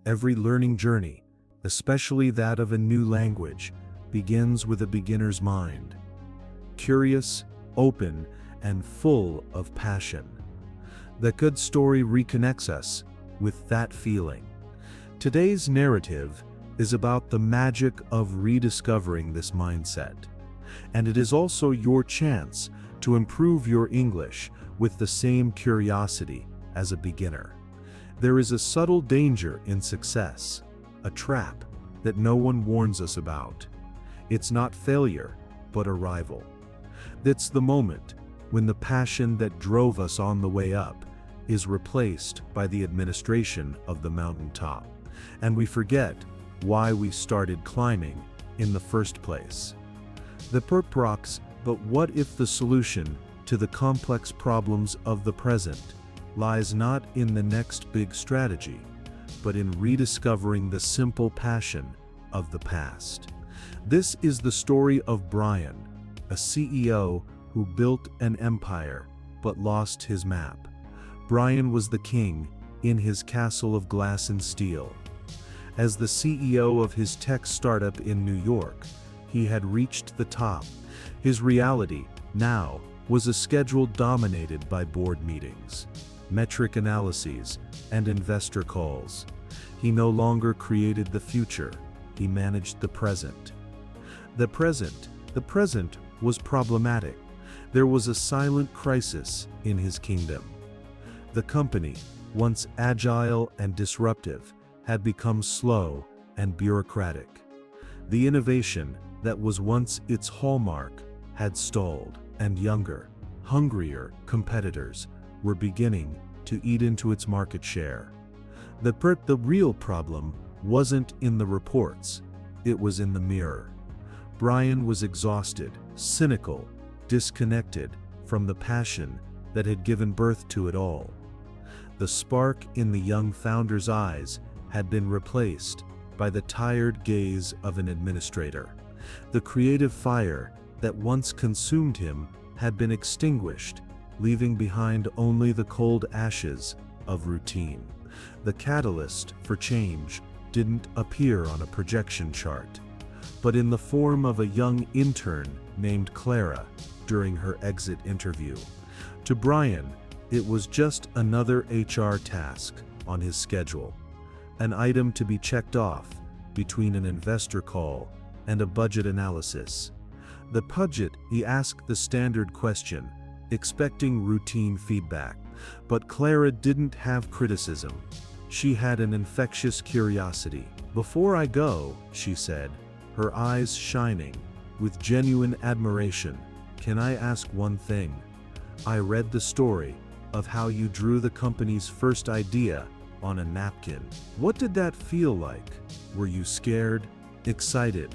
Every learning journey, especially that of a new language, begins with a beginner's mind. Curious, open, and full of passion. The good story reconnects us with that feeling. Today's narrative is about the magic of rediscovering this mindset. And it is also your chance to improve your English with the same curiosity as a beginner. There is a subtle danger in success, a trap that no one warns us about. It's not failure, but arrival. That's the moment when the passion that drove us on the way up is replaced by the administration of the mountaintop, and we forget why we started climbing in the first place. The perprox, but what if the solution to the complex problems of the present lies not in the next big strategy, but in rediscovering the simple passion of the past? This is the story of Brian, a CEO who built an empire but lost his map. Brian was the king in his castle of glass and steel. As the CEO of his tech startup in New York, he had reached the top. His reality now was a schedule dominated by board meetings, metric analyses, and investor calls. He no longer created the future, he managed the present. The present was problematic. There was a silent crisis in his kingdom. The company, once agile and disruptive, had become slow and bureaucratic. The innovation that was once its hallmark had stalled, and younger, hungrier competitors were beginning to eat into its market share. The real problem wasn't in the reports, it was in the mirror. Brian was exhausted, cynical, disconnected from the passion that had given birth to it all. The spark in the young founder's eyes had been replaced by the tired gaze of an administrator. The creative fire that once consumed him had been extinguished, leaving behind only the cold ashes of routine. The catalyst for change didn't appear on a projection chart, but in the form of a young intern named Clara during her exit interview. To Brian, it was just another HR task on his schedule, an item to be checked off between an investor call and a budget analysis. The budget, he asked the standard question, expecting routine feedback. But Clara didn't have criticism. She had an infectious curiosity. "Before I go," she said, her eyes shining with genuine admiration, "can I ask one thing? I read the story of how you drew the company's first idea on a napkin. What did that feel like? Were you scared? Excited?"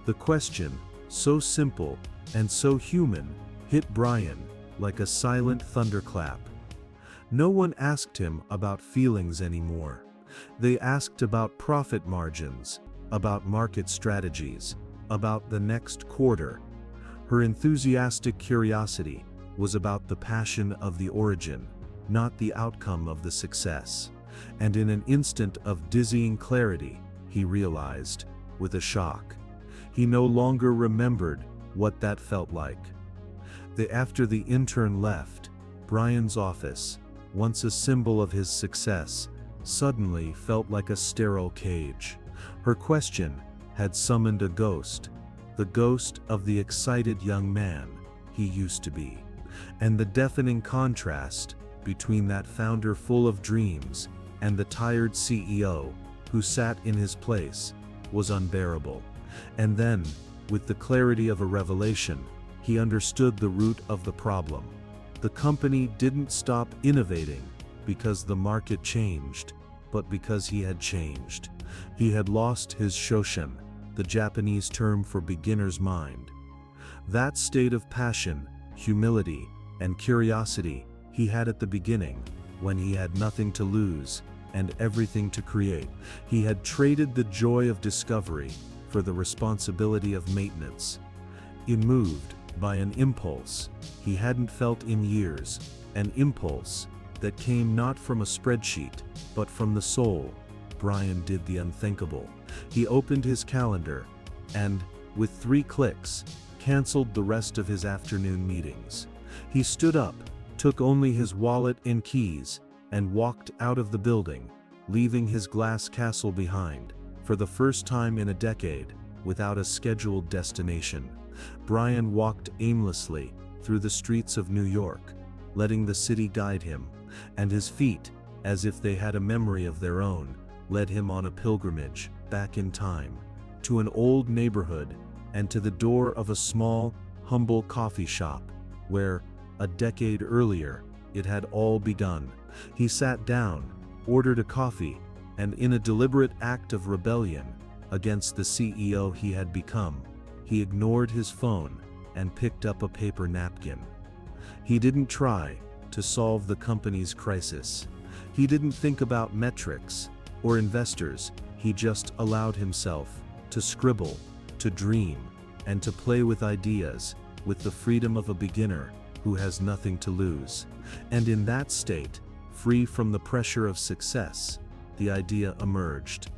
The question, so simple and so human, hit Brian like a silent thunderclap. No one asked him about feelings anymore. They asked about profit margins, about market strategies, about the next quarter. Her enthusiastic curiosity was about the passion of the origin, not the outcome of the success. And in an instant of dizzying clarity, he realized, with a shock, he no longer remembered what that felt like. After the intern left, Brian's office, once a symbol of his success, suddenly felt like a sterile cage. Her question had summoned a ghost, the ghost of the excited young man he used to be. And the deafening contrast between that founder full of dreams and the tired CEO who sat in his place was unbearable. And then, with the clarity of a revelation, he understood the root of the problem. The company didn't stop innovating because the market changed, but because he had changed. He had lost his Shoshin, the Japanese term for beginner's mind. That state of passion, humility, and curiosity he had at the beginning, when he had nothing to lose and everything to create. He had traded the joy of discovery for the responsibility of maintenance. Moved by an impulse he hadn't felt in years, an impulse that came not from a spreadsheet, but from the soul. Brian did the unthinkable. He opened his calendar and, with 3 clicks, canceled the rest of his afternoon meetings. He stood up, took only his wallet and keys, and walked out of the building, leaving his glass castle behind, for the first time in a decade, without a scheduled destination. Brian walked aimlessly through the streets of New York, letting the city guide him, and his feet, as if they had a memory of their own, led him on a pilgrimage back in time, to an old neighborhood and to the door of a small, humble coffee shop, where, a decade earlier, it had all begun. He sat down, ordered a coffee, and in a deliberate act of rebellion against the CEO he had become, he ignored his phone and picked up a paper napkin. He didn't try to solve the company's crisis. He didn't think about metrics or investors. He just allowed himself to scribble, to dream, and to play with ideas with the freedom of a beginner who has nothing to lose. And in that state, free from the pressure of success, the idea emerged.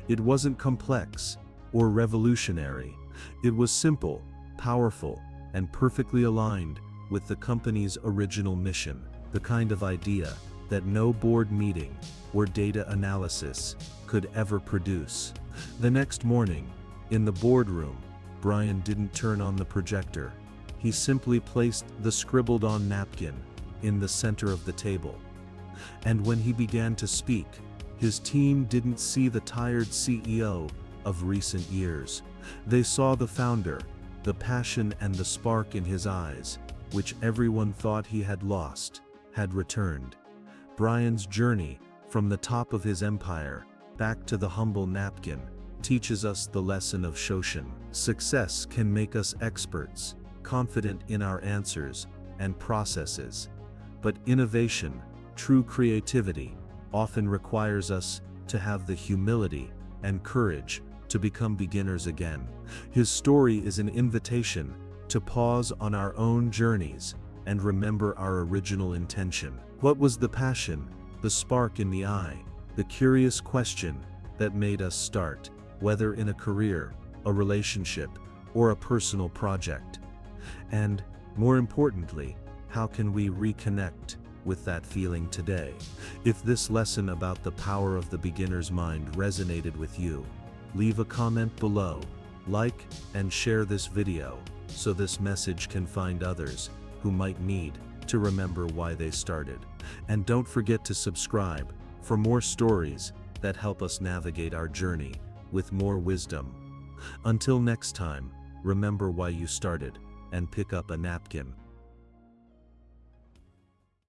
It wasn't complex or revolutionary. It was simple, powerful, and perfectly aligned with the company's original mission, the kind of idea that no board meeting or data analysis could ever produce. The next morning, in the boardroom, Brian didn't turn on the projector. He simply placed the scribbled-on napkin in the center of the table. And when he began to speak, his team didn't see the tired CEO of recent years. They saw the founder, the passion and the spark in his eyes, which everyone thought he had lost, had returned. Brian's journey from the top of his empire back to the humble napkin teaches us the lesson of Shoshin. Success can make us experts, confident in our answers and processes, but innovation, true creativity, often requires us to have the humility and courage to become beginners again. His story is an invitation to pause on our own journeys and remember our original intention. What was the passion, the spark in the eye, the curious question that made us start, whether in a career, a relationship, or a personal project? And, more importantly, how can we reconnect with that feeling today? If this lesson about the power of the beginner's mind resonated with you, leave a comment below, like and share this video, so this message can find others who might need to remember why they started. And don't forget to subscribe for more stories that help us navigate our journey with more wisdom. Until next time, remember why you started, and pick up a napkin.